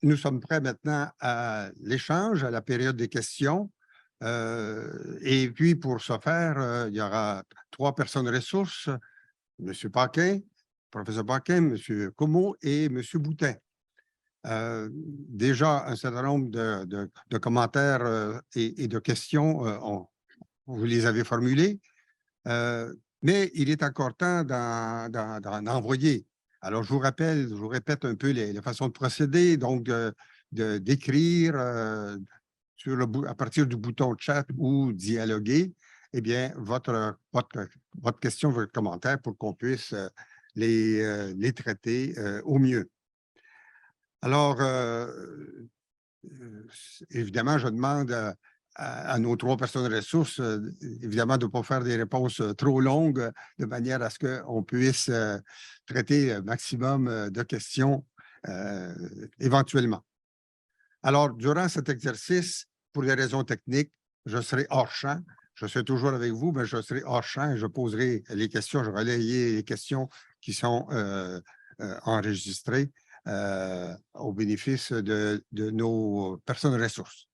nous sommes prêts maintenant à l'échange, à la période des questions. Et puis, pour ce faire, il y aura 3 personnes ressources, M. Paquin, professeur Paquin, M. Comeau et M. Boutin. Déjà, un certain nombre de commentaires et de questions, vous les avez formulés, mais il est encore temps d'en envoyer. Alors, je vous répète un peu les façons de procéder, donc d'écrire à partir du bouton chat ou dialoguer, eh bien, votre question, votre commentaire pour qu'on puisse les traiter au mieux. Alors, évidemment, je demande à nos 3 personnes ressources, évidemment, de ne pas faire des réponses trop longues, de manière à ce qu'on puisse traiter un maximum de questions éventuellement. Alors, durant cet exercice, pour des raisons techniques, je serai hors champ. Je serai toujours avec vous, mais je serai hors champ et je poserai les questions, je relayerai les questions qui sont enregistrées au bénéfice de nos personnes ressources.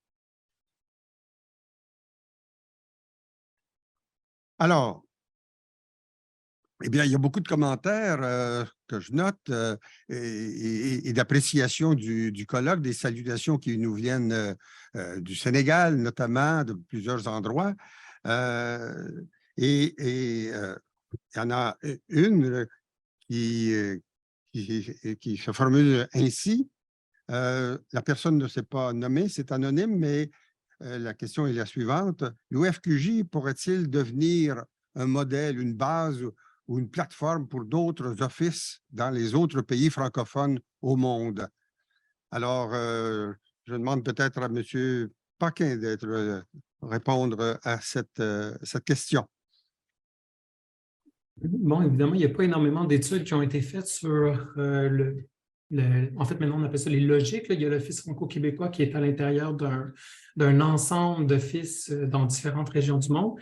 Alors, eh bien, il y a beaucoup de commentaires que je note et d'appréciation du colloque, des salutations qui nous viennent du Sénégal, notamment, de plusieurs endroits. Il y en a une qui se formule ainsi. La personne ne s'est pas nommée, c'est anonyme, mais la question est la suivante. L'OFQJ pourrait-il devenir un modèle, une base ou une plateforme pour d'autres offices dans les autres pays francophones au monde? Alors, je demande peut-être à M. Paquin de répondre à cette question. Bon, évidemment, il n'y a pas énormément d'études qui ont été faites sur en fait, maintenant, on appelle ça les logiques. Là. Il y a l'Office franco-québécois qui est à l'intérieur d'un ensemble d'offices dans différentes régions du monde.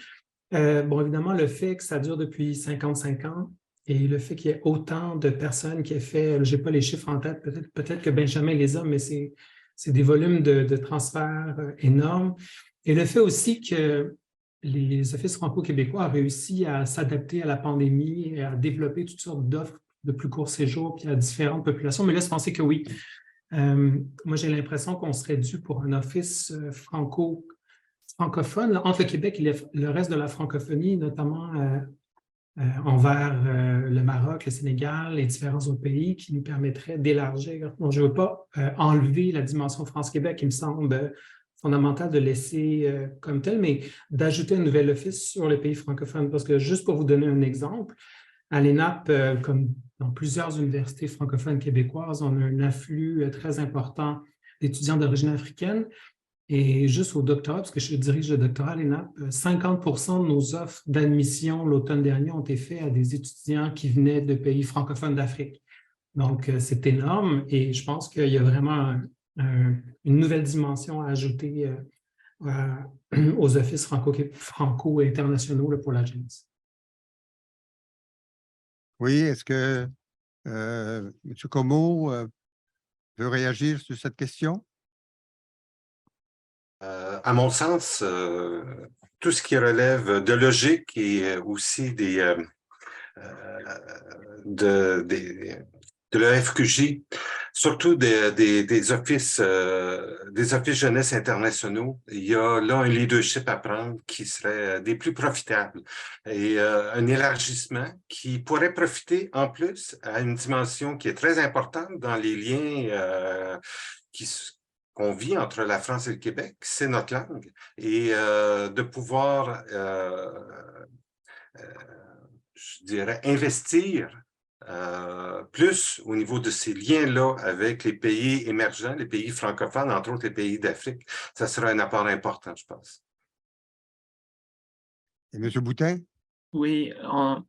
Bon, évidemment, le fait que ça dure depuis 55 ans et le fait qu'il y ait autant de personnes qui aient fait, je n'ai pas les chiffres en tête, peut-être que Benjamin les a, mais c'est des volumes de transferts énormes. Et le fait aussi que les offices franco-québécois ont réussi à s'adapter à la pandémie et à développer toutes sortes d'offres de plus court séjour puis à différentes populations, me laisse penser que oui. Moi, j'ai l'impression qu'on serait dû pour un office francophone entre le Québec et le reste de la francophonie, notamment envers le Maroc, le Sénégal et différents autres pays qui nous permettraient d'élargir. Bon, je ne veux pas enlever la dimension France-Québec, il me semble fondamental de laisser comme tel, mais d'ajouter un nouvel office sur les pays francophones. Parce que juste pour vous donner un exemple, à l'ENAP, comme dans plusieurs universités francophones québécoises, on a un afflux très important d'étudiants d'origine africaine. Et juste au doctorat, parce que je dirige le doctorat à l'ENAP, 50% de nos offres d'admission l'automne dernier ont été faites à des étudiants qui venaient de pays francophones d'Afrique. Donc, c'est énorme et je pense qu'il y a vraiment une nouvelle dimension à ajouter aux offices franco-internationaux pour l'agence. Oui, est-ce que M. Comeau veut réagir sur cette question? À mon sens, tout ce qui relève de logique et aussi de l'EFQJ, surtout des offices jeunesse internationaux, il y a là un leadership à prendre qui serait des plus profitables et un élargissement qui pourrait profiter en plus à une dimension qui est très importante dans les liens qu'on vit entre la France et le Québec, c'est notre langue, et de pouvoir, je dirais, investir plus au niveau de ces liens-là avec les pays émergents, les pays francophones, entre autres les pays d'Afrique. Ça sera un apport important, je pense. Et M. Boutin? Oui, en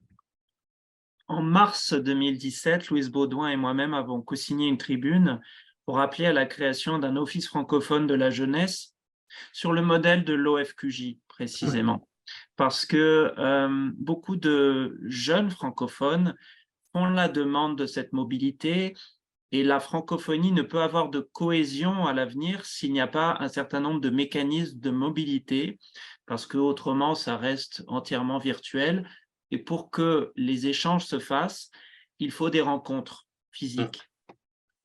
mars 2017, Louise Baudouin et moi-même avons co-signé une tribune pour appeler à la création d'un office francophone de la jeunesse sur le modèle de l'OFQJ, précisément. Parce que beaucoup de jeunes francophones font la demande de cette mobilité Et la francophonie ne peut avoir de cohésion à l'avenir s'il n'y a pas un certain nombre de mécanismes de mobilité, parce qu'autrement, ça reste entièrement virtuel. Et pour que les échanges se fassent, il faut des rencontres physiques.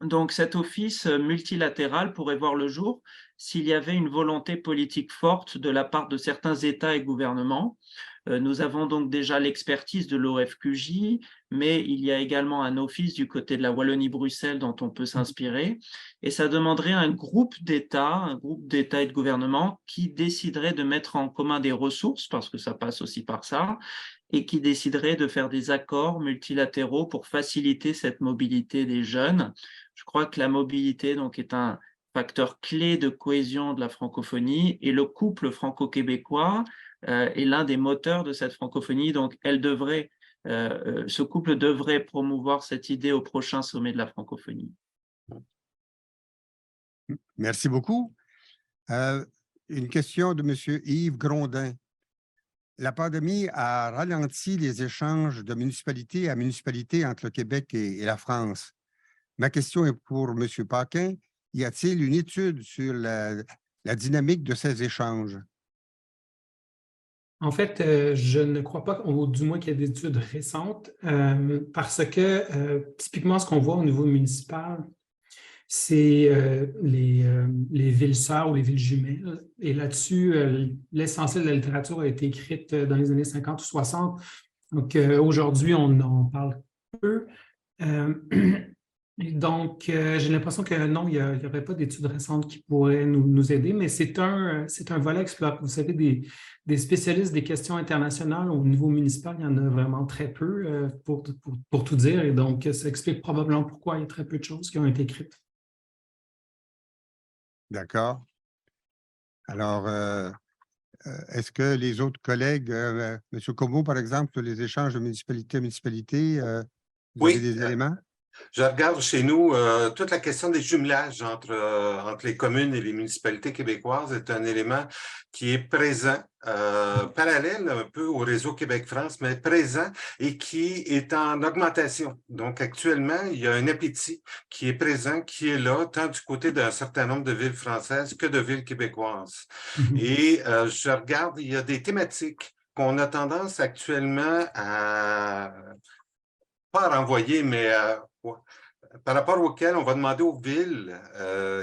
Donc, cet office multilatéral pourrait voir le jour s'il y avait une volonté politique forte de la part de certains États et gouvernements. Nous avons donc déjà l'expertise de l'OFQJ, mais il y a également un office du côté de la Wallonie-Bruxelles dont on peut s'inspirer. Et ça demanderait un groupe d'États et de gouvernements qui déciderait de mettre en commun des ressources, parce que ça passe aussi par ça, et qui déciderait de faire des accords multilatéraux pour faciliter cette mobilité des jeunes. Je crois que la mobilité donc, est un facteur clé de cohésion de la francophonie et le couple franco-québécois est l'un des moteurs de cette francophonie. Donc, ce couple devrait promouvoir cette idée au prochain sommet de la francophonie. Merci beaucoup. Une question de M. Yves Grondin. La pandémie a ralenti les échanges de municipalité à municipalité entre le Québec et la France. Ma question est pour M. Paquin. Y a-t-il une étude sur la dynamique de ces échanges? En fait, je ne crois pas, ou du moins qu'il y ait d'études récentes, parce que typiquement, ce qu'on voit au niveau municipal, c'est les villes sœurs ou les villes jumelles. Et là-dessus, l'essentiel de la littérature a été écrite dans les années 50 ou 60. Donc, aujourd'hui, on en parle peu. Donc, j'ai l'impression que non, il n'y aurait pas d'études récentes qui pourraient nous aider, mais c'est un volet exploré. Vous savez, des spécialistes des questions internationales au niveau municipal, il y en a vraiment très peu, pour tout dire. Et donc, ça explique probablement pourquoi il y a très peu de choses qui ont été écrites. D'accord. Alors, est-ce que les autres collègues, M. Comeau, par exemple, sur les échanges de municipalité à municipalité, vous avez des éléments? Je regarde chez nous, toute la question des jumelages entre les communes et les municipalités québécoises est un élément qui est présent, parallèle un peu au réseau Québec-France, mais présent et qui est en augmentation. Donc, actuellement, il y a un appétit qui est présent, qui est là, tant du côté d'un certain nombre de villes françaises que de villes québécoises. Et je regarde, il y a des thématiques qu'on a tendance actuellement à pas renvoyer, mais par rapport auquel on va demander aux villes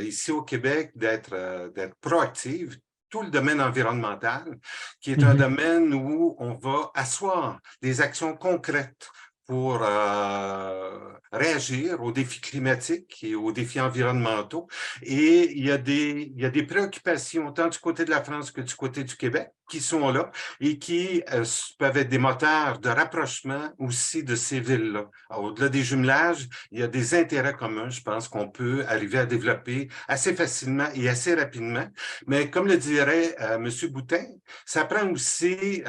ici au Québec d'être proactives, tout le domaine environnemental, qui est un domaine où on va asseoir des actions concrètes pour réagir aux défis climatiques et aux défis environnementaux. Et il y a des préoccupations tant du côté de la France que du côté du Québec qui sont là et qui peuvent être des moteurs de rapprochement aussi de ces villes-là. Au-delà des jumelages, il y a des intérêts communs, je pense, qu'on peut arriver à développer assez facilement et assez rapidement. Mais comme le dirait M. Boutin, ça prend aussi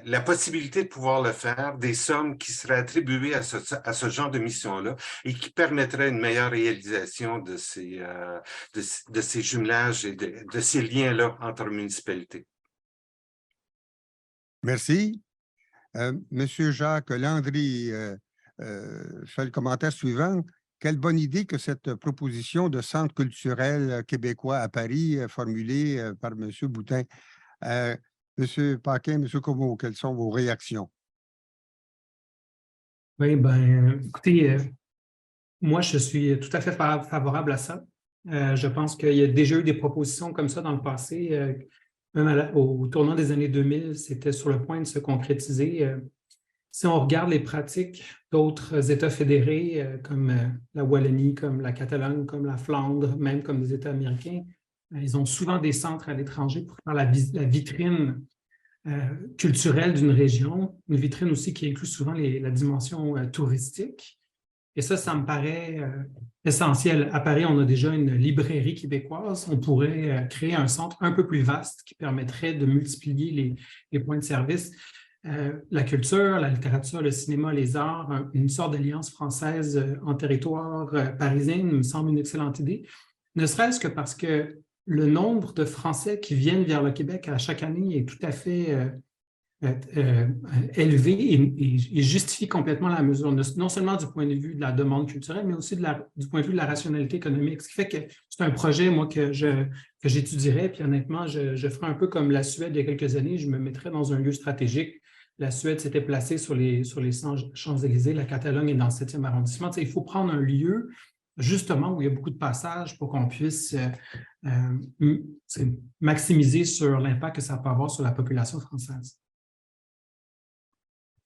la possibilité de pouvoir le faire, des sommes qui seraient attribuées à ce genre de mission-là et qui permettraient une meilleure réalisation de ces jumelages et de ces liens-là entre municipalités. Merci. Monsieur Jacques Landry fait le commentaire suivant. Quelle bonne idée que cette proposition de centre culturel québécois à Paris formulée par M. Boutin. Monsieur Paquin, Monsieur Comeau, quelles sont vos réactions? Oui, bien, écoutez, moi, je suis tout à fait favorable à ça. Je pense qu'il y a déjà eu des propositions comme ça dans le passé. Même au tournant des années 2000, c'était sur le point de se concrétiser. Si on regarde les pratiques d'autres États fédérés, comme la Wallonie, comme la Catalogne, comme la Flandre, même comme des États américains, ils ont souvent des centres à l'étranger pour faire la vitrine culturelle d'une région, une vitrine aussi qui inclut souvent la dimension touristique. Et ça me paraît essentiel. À Paris, on a déjà une librairie québécoise. On pourrait créer un centre un peu plus vaste qui permettrait de multiplier les points de service. La culture, la littérature, le cinéma, les arts, une sorte d'alliance française en territoire parisien me semble une excellente idée, ne serait-ce que parce que le nombre de Français qui viennent vers le Québec à chaque année est tout à fait élevé et justifie complètement la mesure, non seulement du point de vue de la demande culturelle, mais aussi du point de vue de la rationalité économique. Ce qui fait que c'est un projet, moi, que j'étudierais, puis honnêtement, je ferai un peu comme la Suède il y a quelques années, je me mettrais dans un lieu stratégique. La Suède s'était placée sur les Champs-Élysées, la Catalogne est dans le 7e arrondissement. Tu sais, il faut prendre un lieu, justement, où il y a beaucoup de passages pour qu'on puisse maximiser sur l'impact que ça peut avoir sur la population française.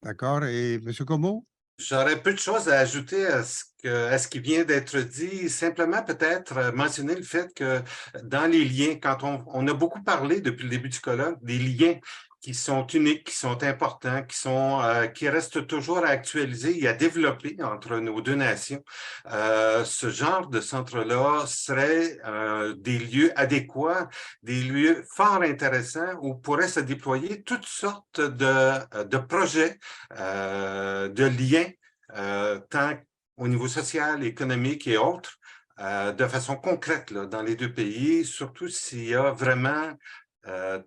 D'accord. Et M. Comeau? J'aurais peu de choses à ajouter à ce qui vient d'être dit. Simplement, peut-être mentionner le fait que dans les liens, quand on a beaucoup parlé depuis le début du colloque, des liens qui sont uniques, qui sont importants, qui restent toujours à actualiser et à développer entre nos deux nations. Ce genre de centre-là serait des lieux adéquats, des lieux fort intéressants où pourraient se déployer toutes sortes de projets, de liens, tant au niveau social, économique et autres, de façon concrète là, dans les deux pays, surtout s'il y a vraiment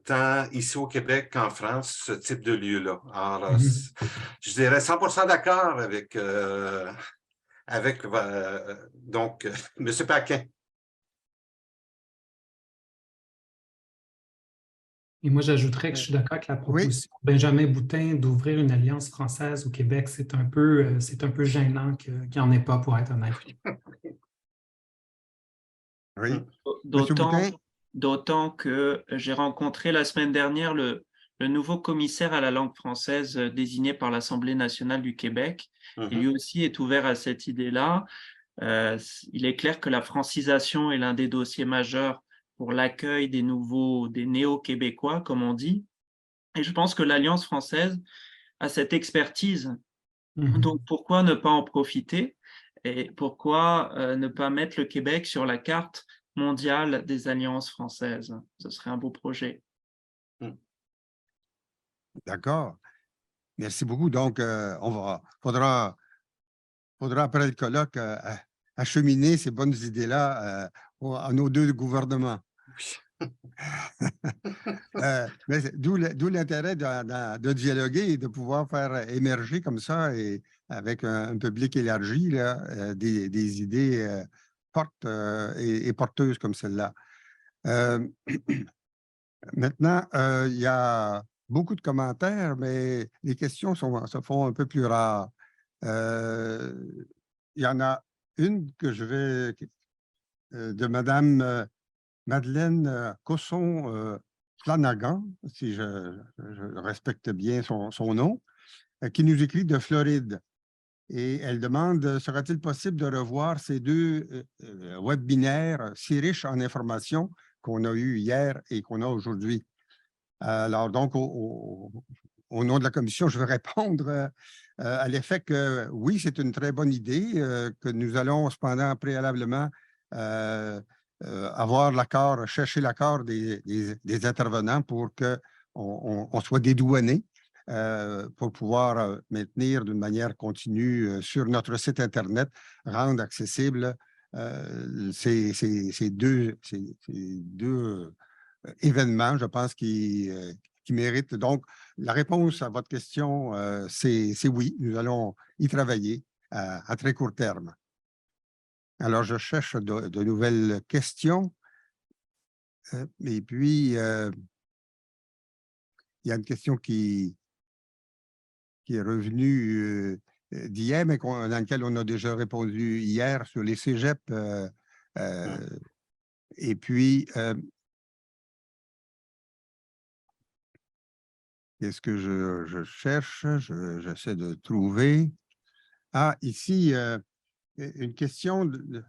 tant ici au Québec qu'en France, ce type de lieu-là. Alors, je dirais 100% d'accord avec donc, M. Paquin. Et moi, j'ajouterais que je suis d'accord avec la proposition de Benjamin Boutin d'ouvrir une alliance française au Québec. C'est un peu gênant qu'il n'y en ait pas, pour être honnête. Oui. D'autant que j'ai rencontré la semaine dernière le nouveau commissaire à la langue française désigné par l'Assemblée nationale du Québec. Et lui aussi est ouvert à cette idée-là. Il est clair que la francisation est l'un des dossiers majeurs pour l'accueil des néo-québécois, comme on dit. Et je pense que l'Alliance française a cette expertise. Donc, pourquoi ne pas en profiter? Et pourquoi ne pas mettre le Québec sur la carte mondiale des alliances françaises? Ce serait un beau projet. D'accord. Merci beaucoup. Donc, faudra après le colloque acheminer ces bonnes idées-là à nos deux gouvernements. D'où l'intérêt de dialoguer et de pouvoir faire émerger comme ça et avec un public élargi là, des idées fortes et porteuses comme celle-là. Maintenant, il y a beaucoup de commentaires, mais les questions se font un peu plus rares. Il y en a une que je vais de Mme Madeleine Cosson-Flanagan, si je respecte bien son nom, qui nous écrit de Floride. Et elle demande, sera-t-il possible de revoir ces deux webinaires si riches en informations qu'on a eu hier et qu'on a aujourd'hui? Alors, donc, au nom de la commission, je veux répondre à l'effet que oui, c'est une très bonne idée, que nous allons cependant préalablement avoir l'accord, chercher l'accord des intervenants pour qu'on soit dédouané pour pouvoir maintenir d'une manière continue sur notre site Internet, rendre accessible ces deux événements, je pense, qui méritent. Donc, la réponse à votre question, c'est oui, nous allons y travailler à très court terme. Alors, je cherche de nouvelles questions. Et puis, il y a une question qui est revenue d'hier, mais dans laquelle on a déjà répondu hier sur les cégeps. Et puis, qu'est-ce que je cherche? J'essaie de trouver. Ah, ici, une question de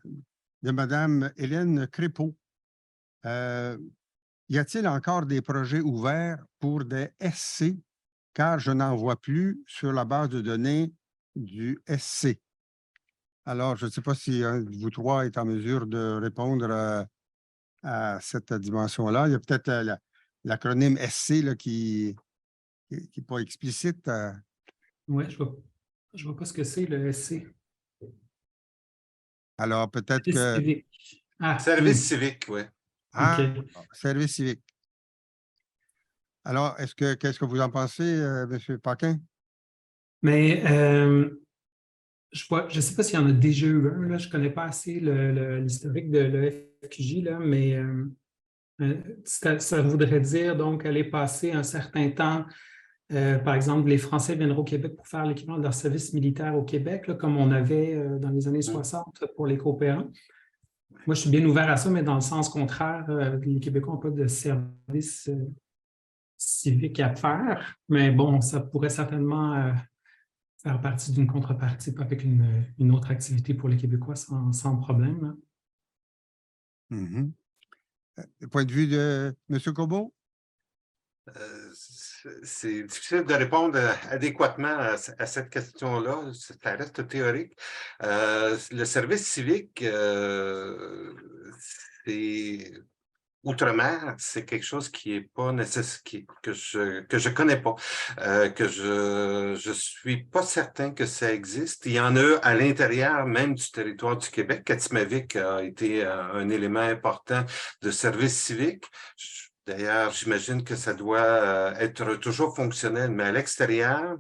Mme Hélène Crépeau. Y a-t-il encore des projets ouverts pour des SC? Car je n'en vois plus sur la base de données du SC. Alors, je ne sais pas si un de vous trois est en mesure de répondre à cette dimension-là. Il y a peut-être l'acronyme SC là, qui n'est pas explicite. Oui, je ne vois pas ce que c'est, le SC. Alors, peut-être que... Service civique, oui. Ah, okay. Service civique. Alors, qu'est-ce que vous en pensez, M. Paquin? Mais je ne sais pas s'il y en a déjà eu un, là, je ne connais pas assez l'historique de l'EFQJ, là, mais ça voudrait dire donc aller passer un certain temps. Par exemple, les Français viendront au Québec pour faire l'équivalent de leur service militaire au Québec, là, comme on avait dans les années 60 pour les coopérants. Moi, je suis bien ouvert à ça, mais dans le sens contraire, les Québécois n'ont pas de service civique à faire. Mais bon, ça pourrait certainement faire partie d'une contrepartie avec une autre activité pour les Québécois sans problème, hein. Mhm. Du point de vue de M. Comeau? C'est difficile de répondre adéquatement à cette question-là. Ça reste théorique. Le service civique, c'est outre-mer, c'est quelque chose qui est pas nécessaire, que je connais pas, que je suis pas certain que ça existe. Il y en a à l'intérieur même du territoire du Québec. Katimavik a été un élément important de service civique. D'ailleurs, j'imagine que ça doit être toujours fonctionnel, mais à l'extérieur,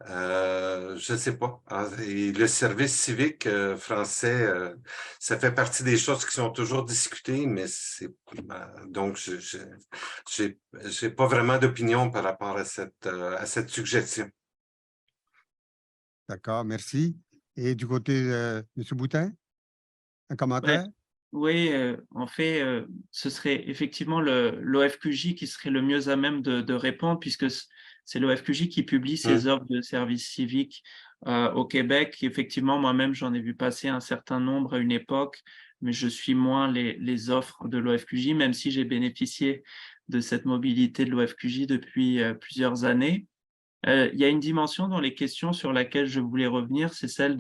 je ne sais pas. Et le service civique français, ça fait partie des choses qui sont toujours discutées, mais donc j'ai pas vraiment d'opinion par rapport à cette suggestion. D'accord, merci. Et du côté de M. Boutin, un commentaire? Oui, en fait, ce serait effectivement l'OFQJ qui serait le mieux à même de répondre, puisque c'est l'OFQJ qui publie ses offres de service civique au Québec. Effectivement, moi-même, j'en ai vu passer un certain nombre à une époque, mais je suis moins les offres de l'OFQJ, même si j'ai bénéficié de cette mobilité de l'OFQJ depuis plusieurs années. Il y a une dimension dans les questions sur laquelle je voulais revenir, c'est celle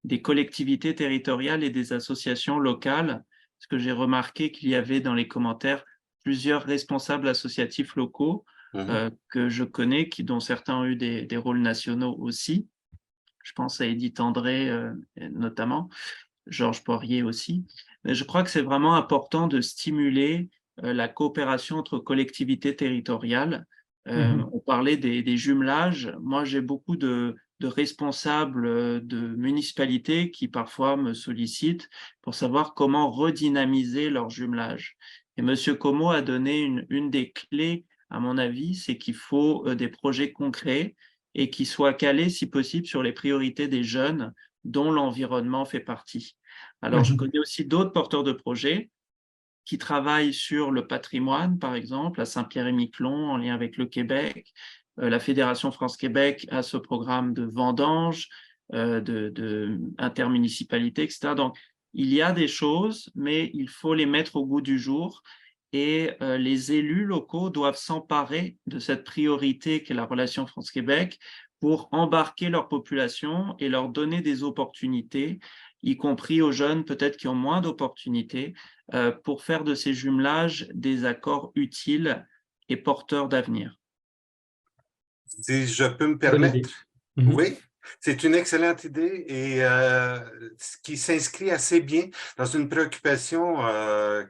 des collectivités territoriales et des associations locales, parce que j'ai remarqué qu'il y avait dans les commentaires plusieurs responsables associatifs locaux que je connais, dont certains ont eu des rôles nationaux aussi. Je pense à Édith André notamment, Georges Poirier aussi. Mais je crois que c'est vraiment important de stimuler la coopération entre collectivités territoriales. On parlait des jumelages. Moi, j'ai beaucoup de responsables de municipalités qui parfois me sollicitent pour savoir comment redynamiser leur jumelage. Et M. Comeau a donné une des clés, à mon avis, c'est qu'il faut des projets concrets et qui soient calés, si possible, sur les priorités des jeunes dont l'environnement fait partie. Alors, je connais aussi d'autres porteurs de projets qui travaillent sur le patrimoine, par exemple, à Saint-Pierre-et-Miquelon, en lien avec le Québec. La Fédération France-Québec a ce programme de vendange, de intermunicipalité, etc. Donc, il y a des choses, mais il faut les mettre au goût du jour. Et les élus locaux doivent s'emparer de cette priorité qu'est la relation France-Québec pour embarquer leur population et leur donner des opportunités, y compris aux jeunes peut-être qui ont moins d'opportunités, pour faire de ces jumelages des accords utiles et porteurs d'avenir. Si je peux me permettre, oui, c'est une excellente idée et qui s'inscrit assez bien dans une préoccupation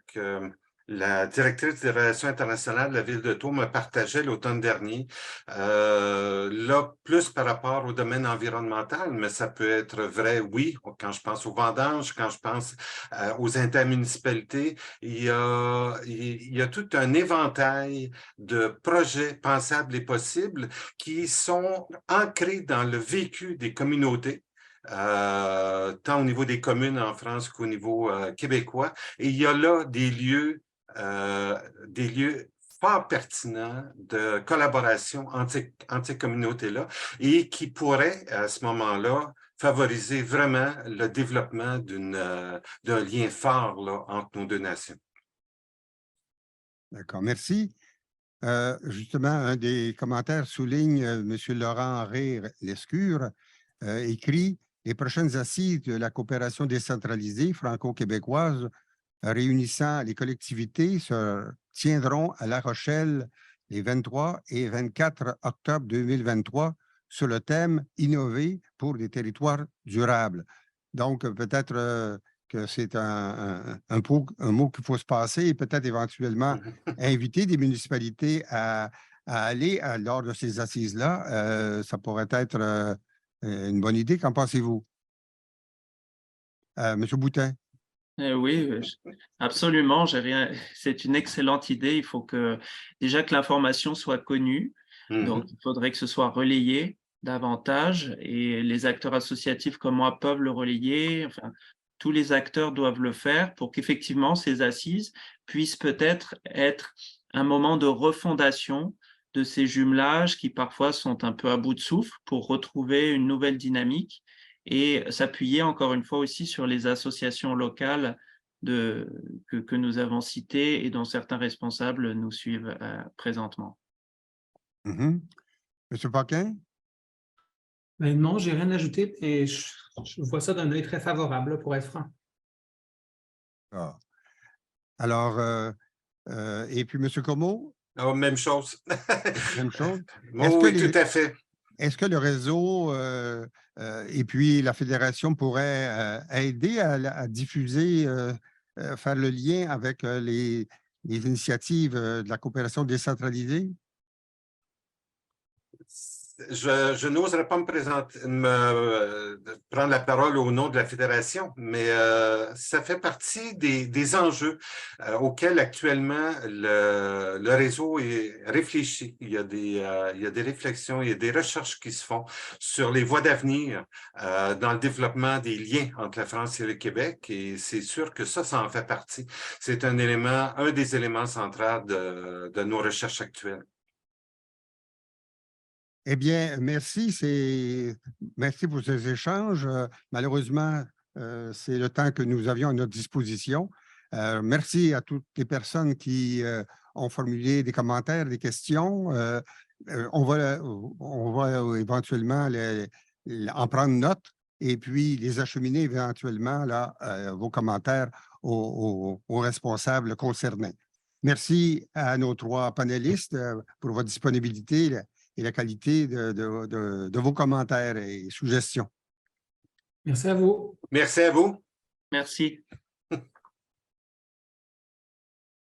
que la directrice des relations internationales de la ville de Tours me partageait l'automne dernier. Là, plus par rapport au domaine environnemental, mais ça peut être vrai, oui, quand je pense aux vendanges, quand je pense aux intermunicipalités, il y a tout un éventail de projets pensables et possibles qui sont ancrés dans le vécu des communautés. Tant au niveau des communes en France qu'au niveau québécois. Et il y a là des lieux fort pertinents de collaboration entre ces communautés-là et qui pourraient, à ce moment-là, favoriser vraiment le développement d'un lien fort là, entre nos deux nations. D'accord, merci. Justement, un des commentaires souligne M. Laurent Ré-Lescure, écrit « Les prochaines assises de la coopération décentralisée franco-québécoise réunissant les collectivités se tiendront à La Rochelle les 23 et 24 octobre 2023 sur le thème « Innover pour des territoires durables ». Donc, peut-être que c'est un mot qu'il faut se passer et peut-être éventuellement inviter des municipalités à aller lors de ces assises-là. Ça pourrait être une bonne idée. Qu'en pensez-vous? Monsieur Boutin? Oui, absolument. C'est une excellente idée. Il faut déjà que l'information soit connue. Donc, il faudrait que ce soit relayé davantage et les acteurs associatifs comme moi peuvent le relayer. Enfin, tous les acteurs doivent le faire pour qu'effectivement ces assises puissent peut-être être un moment de refondation de ces jumelages qui parfois sont un peu à bout de souffle pour retrouver une nouvelle dynamique et s'appuyer encore une fois aussi sur les associations locales que nous avons citées et dont certains responsables nous suivent présentement. Monsieur Paquin? Ben non, j'ai rien ajouté et je vois ça d'un œil très favorable, pour être franc. Ah. Alors, et puis Monsieur Comeau? Oh, même chose. Même chose? Oui, tout à fait. Est-ce que le réseau et puis la fédération pourraient aider à diffuser, faire le lien avec les initiatives de la coopération décentralisée? Je n'oserais pas prendre la parole au nom de la Fédération, mais ça fait partie des enjeux auxquels actuellement le réseau est réfléchi. Il y a des réflexions, il y a des recherches qui se font sur les voies d'avenir dans le développement des liens entre la France et le Québec, et c'est sûr que ça en fait partie. C'est un des éléments centraux de nos recherches actuelles. Eh bien, merci. Merci pour ces échanges. Malheureusement, c'est le temps que nous avions à notre disposition. Merci à toutes les personnes qui ont formulé des commentaires, des questions. On va éventuellement en prendre note et puis les acheminer éventuellement là, vos commentaires aux responsables concernés. Merci à nos trois panélistes pour votre disponibilité et la qualité de vos commentaires et suggestions. Merci à vous. Merci à vous. Merci.